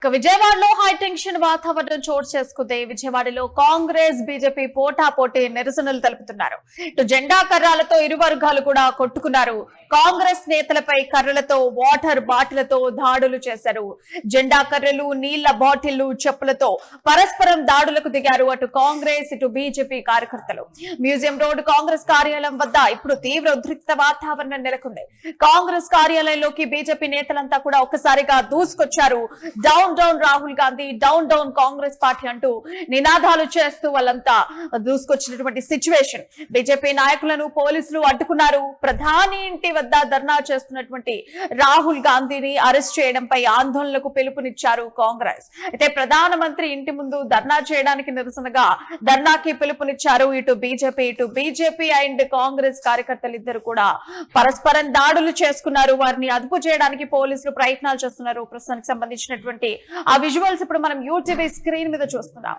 విజయవాడలో high tension వాతావరణం చోటు చేసుకుంది. విజయవాడలో కాంగ్రెస్ బీజేపీ పోటాపోటీ నిరసనలు తెలుపుతున్నారు. ఇటు జెండా కర్రలతో ఇరు వర్గాలు కూడా కొట్టుకున్నారు. కాంగ్రెస్ నేతలపై కర్రలతో వాటర్ బాటిళ్లతో దాడులు చేశారు. జెండా కర్రలు, నీళ్ల బాటిళ్లు, చెప్పులతో పరస్పరం దాడులకు దిగారు. అటు కాంగ్రెస్ ఇటు బీజేపీ కార్యకర్తలు. మ్యూజియం రోడ్ కాంగ్రెస్ కార్యాలయం వద్ద ఇప్పుడు తీవ్ర ఉద్రిక్త వాతావరణం నెలకొంది. కాంగ్రెస్ కార్యాలయంలోకి బీజేపీ నేతలంతా కూడా ఒక్కసారిగా దూసుకొచ్చారు. Down down Rahul Gandhi, down down Congress party అంటూ నినాదాలు చేస్తూ వాళ్ళంతా దూసుకొచ్చినటువంటి సిచ్యువేషన్. బీజేపీ నాయకులను పోలీసులు అడ్డుకున్నారు. ప్రధాని ఇంటి వద్ద ధర్నా చేస్తున్నటువంటి రాహుల్ గాంధీని అరెస్ట్ చేయడంపై ఆందోళనకు పిలుపునిచ్చారు కాంగ్రెస్. అయితే ప్రధానమంత్రి ఇంటి ముందు ధర్నా చేయడానికి నిరసనగా ధర్నాకి పిలుపునిచ్చారు ఇటు బీజేపీ అండ్ కాంగ్రెస్ కార్యకర్తలు ఇద్దరు కూడా పరస్పరం దాడులు చేసుకున్నారు. వారిని అదుపు చేయడానికి పోలీసులు ప్రయత్నాలు చేస్తున్నారు. ప్రస్తుతానికి సంబంధించినటువంటి ఆ విజువల్స్ ఇప్పుడు మనం యూటీవీ స్క్రీన్ మీద చూస్తున్నాం.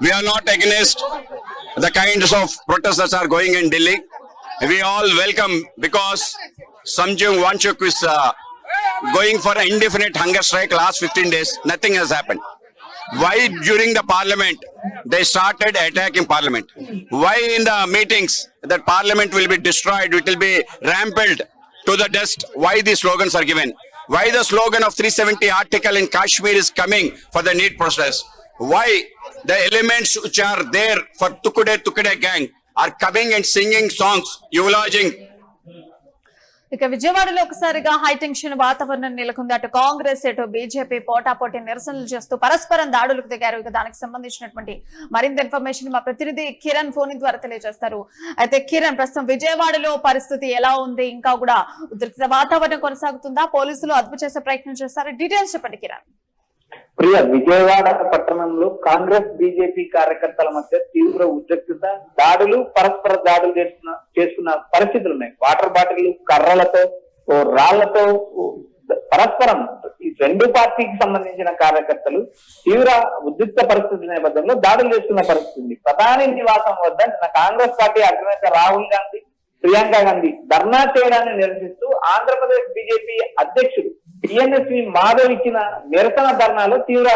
We are not against the kinds of protests that are going in Delhi. We all welcome because Samjung Wanchuk is going for an indefinite hunger strike last 15 days. Nothing has happened. Why during the parliament they started attacking parliament? Why in the meetings that parliament will be destroyed, it will be rampled to the dust? Why these slogans are given? Why the slogan of 370 article in Kashmir is coming for the NEET process? Why the elements which are there for Tukude gang are coming and singing songs, eulogizing? ఇక విజయవాడలో ఒకసారిగా high tension వాతావరణం నెలకొంది. అటు కాంగ్రెస్ ఇటు BJP పోటాపోటీ నిరసనలు చేస్తూ పరస్పరం దాడులకు దిగారు. ఇక దానికి సంబంధించినటువంటి మరింత ఇన్ఫర్మేషన్ మా ప్రతినిధి కిరణ్ ఫోన్ ద్వారా తెలియజేస్తారు. అయితే కిరణ్, ప్రస్తుతం విజయవాడలో పరిస్థితి ఎలా ఉంది? ఇంకా కూడా ఉద్రిక్త వాతావరణం కొనసాగుతుందా? పోలీసులు అదుపు చేసే ప్రయత్నం చేస్తారు. డీటెయిల్స్ చెప్పండి కిరణ్. ప్రియ, విజయవాడ పట్టణంలో కాంగ్రెస్ బీజేపీ కార్యకర్తల మధ్య తీవ్ర ఉద్రిక్తత, దాడులు, పరస్పర దాడులు చేస్తున్న పరిస్థితులు ఉన్నాయి. వాటర్ బాటిల్, కర్రలతో, రాళ్లతో పరస్పరం ఈ రెండు పార్టీకి సంబంధించిన కార్యకర్తలు తీవ్ర ఉద్రిక్త పరిస్థితుల నేపథ్యంలో దాడులు చేస్తున్న పరిస్థితి ఉంది. ప్రధాని నివాసం వద్ద నిన్న కాంగ్రెస్ పార్టీ అగ్రనేత రాహుల్ గాంధీ, ప్రియాంక గాంధీ ధర్నా చేయడాన్ని నిరసిస్తూ ఆంధ్రప్రదేశ్ బీజేపీ అధ్యక్షుడు టిఎన్ఎస్వి మాధవ్ ఇచ్చిన నిరసన ధర్నాలో తీవ్ర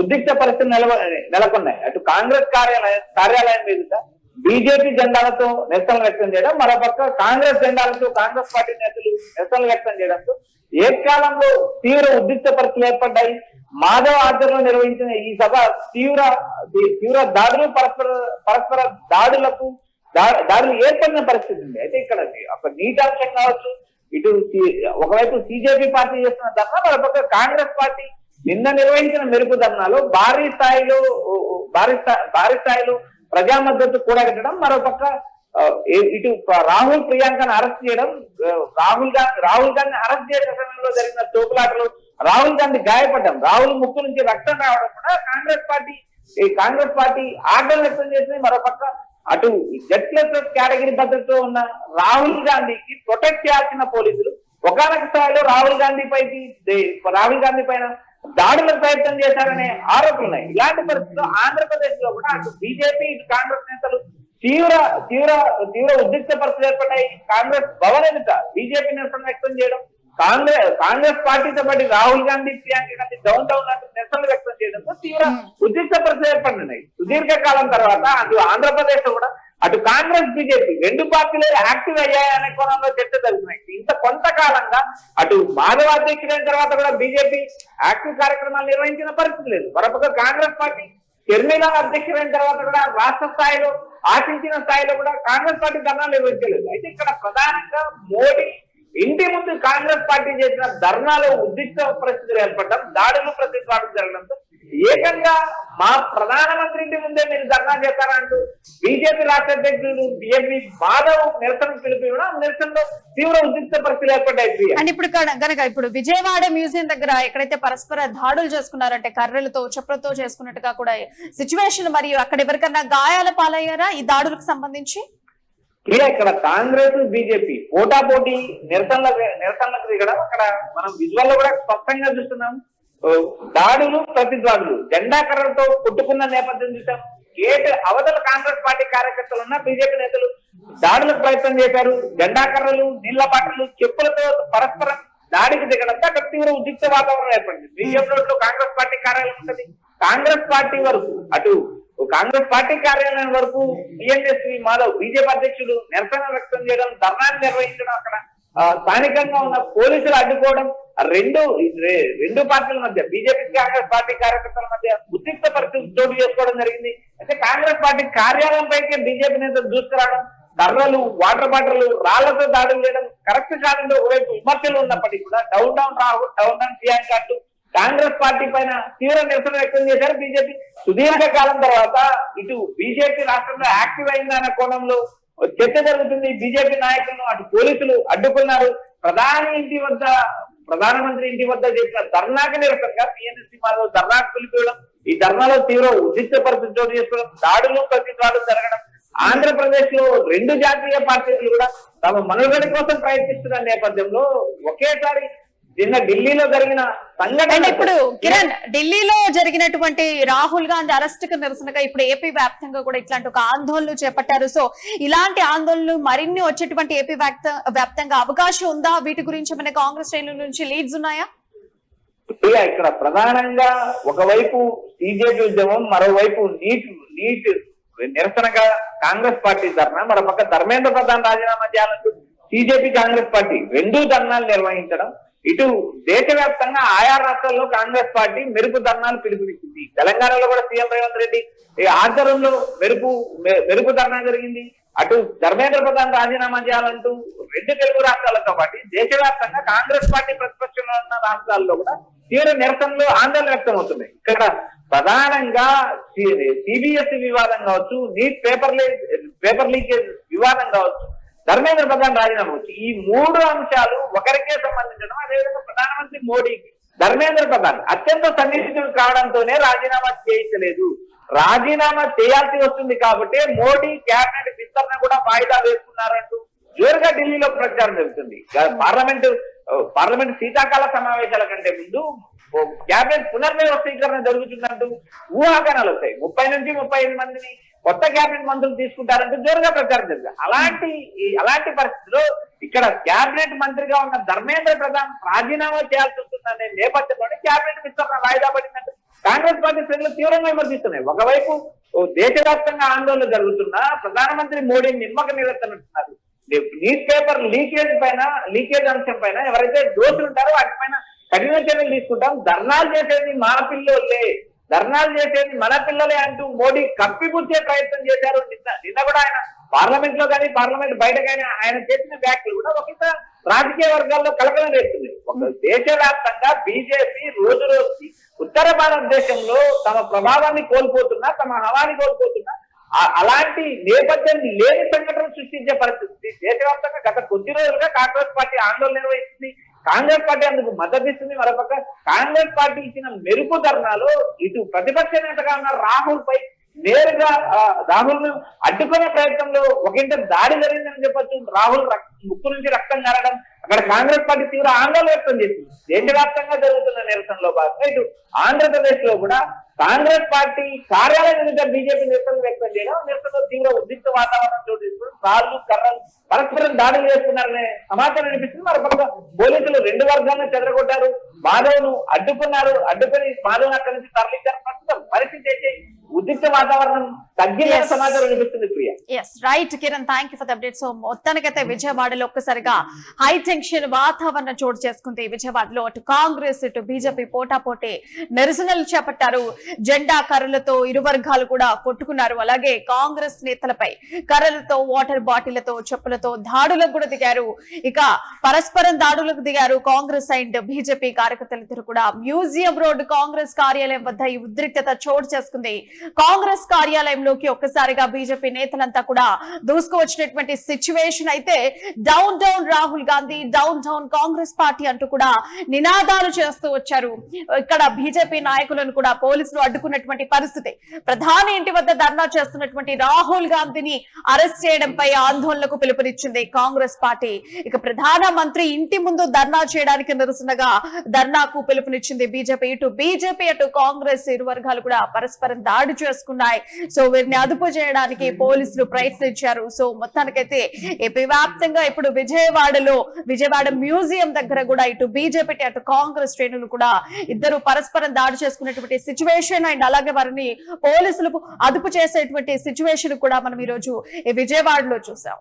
ఉద్రిక్త పరిస్థితులు నెలకొన్నాయి. అటు కాంగ్రెస్ కార్యాలయం మీద బీజేపీ జెండాలతో నిరసనలు వ్యక్తం చేయడం, మరోపక్క కాంగ్రెస్ జెండాలతో కాంగ్రెస్ పార్టీ నేతలు నిరసనలు వ్యక్తం చేయడంతో ఏకాలంలో తీవ్ర ఉద్రిక్త పరిస్థితులు ఏర్పడ్డాయి. మాధవ్ ఆధ్వర్యంలో నిర్వహించిన ఈ సభ తీవ్ర దాడులు, పరస్పర దాడులు ఏర్పడిన పరిస్థితి ఉంది. అయితే ఇక్కడ ఒక నీటాంశం కావచ్చు, ఇటు ఒకవైపు సిజేపీ పార్టీ చేస్తున్న ధర్నా, మరొక కాంగ్రెస్ పార్టీ నిన్న నిర్వహించిన మెరుపు ధర్నాలో భారీ స్థాయిలో ప్రజా మద్దతు కూడగట్టడం, మరోపక్క ఇటు రాహుల్, ప్రియాంకను అరెస్ట్ చేయడం, రాహుల్ గాంధీ అరెస్ట్ చేసే సమయంలో జరిగిన తోపులాటలు రాహుల్ గాంధీ గాయపడ్డం, రాహుల్ ముక్కు నుంచి రక్తం రావడం కూడా కాంగ్రెస్ పార్టీ ఆగ్రహం వ్యక్తం చేసింది. మరోపక్క అటు జెడ్++ కేటగిరీ భద్రతతో ఉన్న రాహుల్ గాంధీకి ప్రొటెక్ట్ చేయాల్సిన పోలీసులు ఒకనొక స్థాయిలో రాహుల్ గాంధీ పైన దాడులకు ప్రయత్నం చేశారనే ఆరోపణలు ఉన్నాయి. ఇలాంటి పరిస్థితుల్లో ఆంధ్రప్రదేశ్ లో కూడా అటు బీజేపీ ఇటు కాంగ్రెస్ నేతలు తీవ్ర ఉద్రిక్త పరిస్థితులు ఏర్పడ్డాయి. కాంగ్రెస్ భవన్ ఎదుట బీజేపీ నిరసన వ్యక్తం చేయడం, కాంగ్రెస్ పార్టీతో పాటు రాహుల్ గాంధీ, ప్రియాంక గాంధీ డౌన్ అంటూ నిరసనలు వ్యక్తం చేయడంతో తీవ్ర ఉద్రిక్త పరిస్థితులు ఏర్పడినాయి. సుదీర్ఘకాలం తర్వాత అటు ఆంధ్రప్రదేశ్ లో కూడా అటు కాంగ్రెస్ బీజేపీ రెండు పార్టీలు యాక్టివ్ అయ్యాయనే కోణంలో చర్చ జరుగుతున్నాయి. ఇంత కొంతకాలంగా అటు మాధవ అధ్యక్షుడైన తర్వాత కూడా బీజేపీ యాక్టివ్ కార్యక్రమాలు నిర్వహించిన పరిస్థితి లేదు. మరొక కాంగ్రెస్ పార్టీ షర్మిల అధ్యక్షుడైన తర్వాత కూడా రాష్ట్ర స్థాయిలో ఆశించిన స్థాయిలో కూడా కాంగ్రెస్ పార్టీ ధర్నాలు నిర్వహించలేదు. అయితే ఇక్కడ ప్రధానంగా మోడీ ఇంటి ముందు కాంగ్రెస్ పార్టీ చేసిన ధర్నాలో ఉద్రిక్త పరిస్థితులు ఏర్పడడం, దాడులు ప్రతిపాదన జరగడంతో ఏకంగా మా ప్రధానమంత్రి ఇంటి ముందే మీరు ధర్నా చేస్తారంటూ బీజేపీ రాష్ట్ర అధ్యక్షుడు బిఎంపీ మాధవ్ నిరసన పిలుపునివ్వడం, నిరసనలో తీవ్ర ఉద్రిక్త పరిస్థితులు ఏర్పడ్డాయి. అండ్ ఇప్పుడు గనక ఇప్పుడు విజయవాడ మ్యూజియం దగ్గర ఎక్కడైతే పరస్పర దాడులు చేసుకున్నారంటే కర్రలతో చెప్పులతో చేసుకున్నట్టుగా కూడా సిచ్యువేషన్, మరియు అక్కడ ఎవరికన్నా గాయాల పాలయ్యారా ఈ దాడులకు సంబంధించి? ఇక్కడ కాంగ్రెస్ బీజేపీ పోటాపోటీ నిరసనలకు దిగడం అక్కడ మనం విజువల్ లో కూడా స్పష్టంగా చూస్తున్నాం. దాడులు ప్రతిదాడులు, జెండా కర్రలతో కొట్టుకున్న నేపథ్యం చూసాం. గేట్ అవతల కాంగ్రెస్ పార్టీ కార్యకర్తలు ఉన్న బీజేపీ నేతలు దాడులకు ప్రయత్నం చేశారు. జెండా కర్రలు, నీళ్ల బాటలు, చెప్పులతో పరస్పరం దాడికి దిగడంతో అక్కడ తీవ్ర ఉద్రిక్త వాతావరణం ఏర్పడింది. బీజేపీ రోడ్ లో కాంగ్రెస్ పార్టీ కార్యాలయం ఉంటుంది. కాంగ్రెస్ పార్టీ వరకు అటు కాంగ్రెస్ పార్టీ కార్యాలయం వరకు బిఎన్ఎస్వి మాధవ్ బీజేపీ అధ్యక్షుడు నిరసన వ్యక్తం చేయడం, ధర్నాన్ని నిర్వహించడం, అక్కడ స్థానికంగా ఉన్న పోలీసులు అడ్డుకోవడం, రెండు పార్టీల మధ్య బీజేపీ కాంగ్రెస్ పార్టీ కార్యకర్తల మధ్య ఉద్రిక్త పరిస్థితులు చోటు చేసుకోవడం జరిగింది. అయితే కాంగ్రెస్ పార్టీ కార్యాలయం పైకి బీజేపీ నేతలు దూసుకురావడం, కర్రలు, వాటర్ బాటిల్, రాళ్లతో దాడులు చేయడం కరెక్ట్ కాదంటే ఒకవైపు విమర్శలు ఉన్నప్పటికీ కూడా down down Rahul, down down Priyanka అంటూ కాంగ్రెస్ పార్టీ పైన తీవ్ర నిరసన వ్యక్తం చేశారు బీజేపీ. సుదీర్ఘ కాలం తర్వాత ఇటు బీజేపీ రాష్ట్రంలో యాక్టివ్ అయిందన్న కోణంలో చర్చ జరుగుతుంది. బీజేపీ నాయకులను అటు పోలీసులు అడ్డుకున్నారు. ప్రధానమంత్రి ఇంటి వద్ద చేసిన ధర్నాకి నిరసనగా పిఎన్ఎస్సీ మాధవ్ ధర్నాకు పిలిపివ్వడం, ఈ ధర్నాలో తీవ్ర ఉద్రిక్త పరిస్థితి చోటు చేసుకోవడం, దాడులు ప్రతిదాడులు జరగడం, ఆంధ్రప్రదేశ్ లో రెండు జాతీయ పార్టీలు కూడా తమ మనుగడ కోసం ప్రయత్నిస్తున్న నేపథ్యంలో ఒకేసారి నిన్న ఢిల్లీలో జరిగిన సంఘటన. ఇప్పుడు కిరణ్, ఢిల్లీలో జరిగినటువంటి రాహుల్ గాంధీ అరెస్ట్ కు నిరసనగా ఇప్పుడు ఏపీ వ్యాప్తంగా కూడా ఇట్లాంటి ఒక ఆందోళనలు చేపట్టారు. సో ఇలాంటి ఆందోళనలు మరిన్ని వచ్చేటువంటి ఏపీ వ్యాప్తంగా అవకాశం ఉందా? వీటి గురించి మన కాంగ్రెస్ శ్రేణుల నుంచి లీడ్స్ ఉన్నాయా? ఇక్కడ ప్రధానంగా ఒకవైపు బీజేపీ ఉద్యమం, మరోవైపు నీట్ నిరసనగా కాంగ్రెస్ పార్టీ ధర్నా, మరోపక్క ధర్మేంద్ర ప్రధాన్ రాజీనామా చేయాలంటూ బీజేపీ కాంగ్రెస్ పార్టీ రెండు ధర్నాలు నిర్వహించడం. ఇటు దేశవ్యాప్తంగా ఆయా రాష్ట్రాల్లో కాంగ్రెస్ పార్టీ మెరుపు ధర్నాలు పిలుపునిచ్చింది. తెలంగాణలో కూడా సీఎం రేవంత్ రెడ్డి ఆధ్వర్యంలో మెరుపు ధర్నా జరిగింది. అటు ధర్మేంద్ర ప్రధాన్ రాజీనామా చేయాలంటూ రెండు తెలుగు రాష్ట్రాలతో పాటు దేశవ్యాప్తంగా కాంగ్రెస్ పార్టీ ప్రతిపక్షంలో ఉన్న రాష్ట్రాల్లో కూడా తీవ్ర నిరసనలు, ఆందోళన వ్యక్తం అవుతున్నాయి. ఇక్కడ ప్రధానంగా సిబిఎస్ఈ వివాదం కావచ్చు, నీట్ పేపర్ లీకేజ్ వివాదం కావచ్చు, ధర్మేంద్ర ప్రధాన్ రాజీనామా వచ్చి ఈ మూడు అంశాలు ఒకరికే సంబంధించడం. అదేవిధంగా ప్రధానమంత్రి మోడీకి ధర్మేంద్ర ప్రధాన్ అత్యంత సన్నిహితుడు కావడంతోనే రాజీనామా చేయించలేదు. రాజీనామా చేయాల్సి వస్తుంది కాబట్టి మోడీ కేబినెట్ విస్తరణ కూడా వాయిదా వేసుకున్నారంటూ జోరుగా ఢిల్లీలో ప్రచారం జరుగుతుంది. పార్లమెంట్ శీతాకాల సమావేశాల కంటే ముందు కేబినెట్ పునర్వ్యవస్థీకరణ జరుగుతుందంటూ ఊహాగానాలు వస్తాయి. 30 నుంచి 35 మందిని కొత్త కేబినెట్ మంత్రులు తీసుకుంటారంటూ జోరుగా ప్రచారం జరిగింది. అలాంటి పరిస్థితిలో ఇక్కడ కేబినెట్ మంత్రిగా ఉన్న ధర్మేంద్ర ప్రధాన్ రాజీనామా చేయాల్సి వస్తుందనే నేపథ్యంలోనే కేబినెట్ విస్తరణ వాయిదా పడిందంటూ కాంగ్రెస్ పార్టీ శ్రేణులు తీవ్రంగా విమర్శిస్తున్నాయి. ఒకవైపు దేశవ్యాప్తంగా ఆందోళన జరుగుతున్నా ప్రధానమంత్రి మోడీని నిమ్మక నిలబెడుతున్నారు. నీట్ పేపర్ లీకేజ్ అంశం పైన ఎవరైతే దోషులు ఉంటారో వాటిపైన కఠిన చర్యలు తీసుకుంటాం. ధర్నాలు చేసేది మన పిల్లలే అంటూ మోడీ కప్పిపుచ్చే ప్రయత్నం చేశారు. నిన్న కూడా ఆయన పార్లమెంట్ లో కానీ పార్లమెంట్ బయట కానీ ఆయన చేసిన వ్యాఖ్యలు కూడా ఒక రాజకీయ వర్గాల్లో కలకలం రేస్తుంది. ఒక దేశవ్యాప్తంగా బీజేపీ రోజు రోజుకి ఉత్తర భారతదేశంలో తమ ప్రభావాన్ని కోల్పోతున్నా, తమ హవాని కోల్పోతున్నా, అలాంటి నేపథ్యం లేని సంఘటనలు సృష్టించే పరిస్థితి దేశవ్యాప్తంగా గత కొద్ది రోజులుగా కాంగ్రెస్ పార్టీ ఆందోళన నిర్వహిస్తుంది. కాంగ్రెస్ పార్టీ అందుకు మద్దతు ఇస్తుంది. మరోపక్క కాంగ్రెస్ పార్టీ ఇచ్చిన మెరుపు ధర్నాలో ఇటు ప్రతిపక్ష నేతగా ఉన్న రాహుల్ పై నేరుగా రాహుల్ ను అడ్డుకునే ప్రయత్నంలో ఒకంట దాడి జరిగిందని చెప్పొచ్చు. రాహుల్ ముక్కు నుంచి రక్తం కారడం, అక్కడ కాంగ్రెస్ పార్టీ తీవ్ర ఆందోళన వ్యక్తం చేసింది. దేశవ్యాప్తంగా జరుగుతున్న నిరసనలో భాగంగా ఇటు ఆంధ్రప్రదేశ్ లో కూడా కాంగ్రెస్ పార్టీ కార్యాలయం ఎదుట బీజేపీ నిరసన వ్యక్తం చేయడం, నిరసనలో తీవ్ర ఉద్రిక్త వాతావరణం చోటు చేసుకోవడం, రాళ్లు కర్రలు పరస్పరం దాడులు చేస్తున్నారనే సమాచారం అనిపిస్తుంది. మరొక పోలీసులు రెండు వర్గాలను చెదరగొట్టారు, మాధవ్ను అడ్డుకుని మాధవ్ను అక్కడి నుంచి తరలించారు. ప్రస్తుతం పరిస్థితి అయితే ఉద్రిక్త వాతావరణం తగ్గిన సమాచారం అనిపిస్తుంది. Priya yes right Kiran, thank you for the update. So మొత్తానికైతే విజయవాడలో ఒక్కసారిగా హై టెన్షన్ వాతావరణం చోటు చేసుకుంది. విజయవాడలో అటు కాంగ్రెస్ ఇటు బీజేపీ పోటాపోటీ నిరసనలు చేపట్టారు. జెండా కర్రలతో ఇరు వర్గాలు కూడా కొట్టుకున్నారు. అలాగే కాంగ్రెస్ నేతలపై కర్రలతో, వాటర్ బాటిళ్లతో, చెప్పులతో దాడులకు కూడా దిగారు. ఇక పరస్పరం దాడులకు దిగారు కాంగ్రెస్ అండ్ బీజేపీ కార్యకర్తలిద్దరు కూడా. మ్యూజియం రోడ్డు కాంగ్రెస్ కార్యాలయం వద్ద ఈ ఉద్రిక్తత చోటు చేసుకుంది. కాంగ్రెస్ కార్యాలయంలోకి ఒక్కసారిగా బీజేపీ నేతలంతా కూడా దూసుకువచ్చినటువంటి సిచ్యువేషన్ అయితే down down Rahul Gandhi, down down Congress party అంటూ కూడా నినాదాలు చేస్తూ వచ్చారు. ఇక్కడ బీజేపీ నాయకులను కూడా పోలీసులు అడ్డుకున్నటువంటి పరిస్థితి. ప్రధాని ఇంటి వద్ద ధర్నా చేస్తున్నటువంటి రాహుల్ గాంధీని అరెస్ట్ చేయడంపై ఆందోళనకు పిలుపునిచ్చింది కాంగ్రెస్ పార్టీ. ఇక ప్రధాన మంత్రి ఇంటి ముందు ధర్నా చేయడానికి నిరసనగా ధర్నాకు పిలుపునిచ్చింది బీజేపీ. ఇటు బీజేపీ అటు కాంగ్రెస్ ఇరు వర్గాలు కూడా పరస్పరం దాడి చేసుకున్నాయి. సో వీరిని అదుపు చేయడానికి పోలీసులు ప్రయత్నించారు. సో మొత్తానికైతే ఏపీ వ్యాప్తంగా ఇప్పుడు విజయవాడ మ్యూజియం దగ్గర కూడా ఇటు బీజేపీ అటు కాంగ్రెస్ శ్రేణులు కూడా ఇద్దరు పరస్పరం దాడి చేసుకున్నటువంటి సిచ్యువేషన్ అండ్ అలాగే వారిని పోలీసులు అదుపు చేసేటువంటి సిచ్యువేషన్ కూడా మనం ఈ రోజు ఈ విజయవాడలో చూసాం.